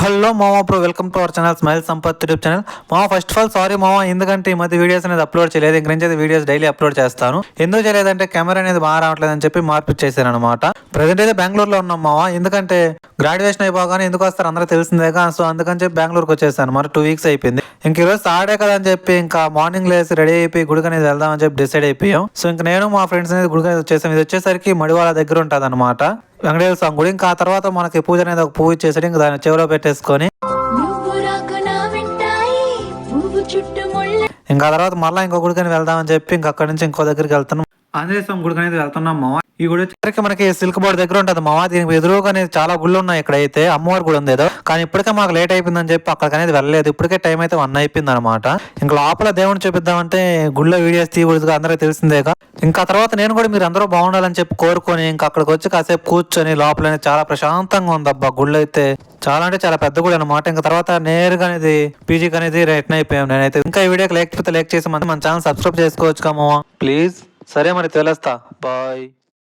Hello మామ bro, welcome to our channel smile Sampath YouTube channel. మామ first of all sorry మామ, ఎందుకంటే ఈ మధ్య వీడియోస్ అనేది అప్లోడ్ చేయలేదు. ఇంక నుంచి వీడియోస్ డైలీ అప్లోడ్ చేస్తాను. ఎందుకు చేయలేదంటే కెమెరా అనేది బాగా రావట్లేదు అని చెప్పి మార్పిచ్చేసాను అనమాట. ప్రజెంట్ అయితే బెంగళూరులో ఉన్నాం మామ. ఎందుకంటే గ్రాడ్యుయేషన్ అయిపోగానే ఎందుకు వస్తారు అందరూ తెలిసిందేగా, సో అందుకని చెప్పి బెంగళూరుకి వచ్చేసాను. మరి 2 వీక్స్ అయిపోయింది. ఇంక ఈరోజు సాడే కదా అని చెప్పి ఇంకా మార్నింగ్ లేసి రెడీ అయిపోయి గుడికి అనేది వెళ్దామని చెప్పి డిసైడ్ అయిపోయాం. సో ఇంక నేను మా ఫ్రెండ్స్ అనేది గుడికి వచ్చేసాం. ఇది వచ్చేసరికి మడివాళ్ళ దగ్గర ఉంటుంది అనమాట, వెంకటేశ్వర స్వామి గుడి. ఇంకా ఆ తర్వాత మనకి పూజ అనేది ఒక పువ్వు ఇచ్చేసరికి ఇంకా దాన్ని చెవిలో పెట్టేసుకొని ఇంకా తర్వాత మళ్ళీ ఇంకో గుడికని వెళ్దామని చెప్పి ఇంకా అక్కడి నుంచి ఇంకో దగ్గరికి వెళ్తున్నాం. ఆంజనేయ స్వామి గుడికి అనేది వెళ్తున్నాం మామ. ఈ గుడి వచ్చేసరికి మనకి సిల్క్ బోర్డ్ దగ్గర ఉంటుంది మామ. దీనికి ఎదురుగా అనేది చాలా గుళ్ళు ఉన్నాయి. ఇక్కడైతే అమ్మవారి గుడి ఉంది ఏదో, కానీ ఇప్పటికే మాకు లేట్ అయిపోయిందని చెప్పి అక్కడికి అనేది వెళ్ళలేదు. ఇప్పటికే టైం అయితే 1 అయిపోయింది అనమాట. ఇంకా లోపల దేవుడిని చూపిద్దామంటే గుళ్ళో వీడియోస్ తీయకూడదుగా, అందరికీ తెలిసిందేగా. ఇంకా తర్వాత నేను కూడా మీరు అందరూ బాగుండాలని చెప్పి కోరుకొని ఇంకా అక్కడికి వచ్చి కాసేపు కూర్చొని లోపల చాలా ప్రశాంతంగా ఉంది అబ్బా. గుళ్ళు అయితే చాలా అంటే చాలా పెద్ద గుడి అనమాట. ఇంకా తర్వాత నేరుగా అనేది పీజీకి అనేది రిటర్న్ అయిపోయాం. నేనైతే ఇంకా ఈ వీడియోకి లేకపోతే లైక్ చేసి మన ఛానల్ సబ్స్క్రైబ్ చేసుకోవచ్చు మామ ప్లీజ్. సరే మరి తెలుస్తా, బాయ్.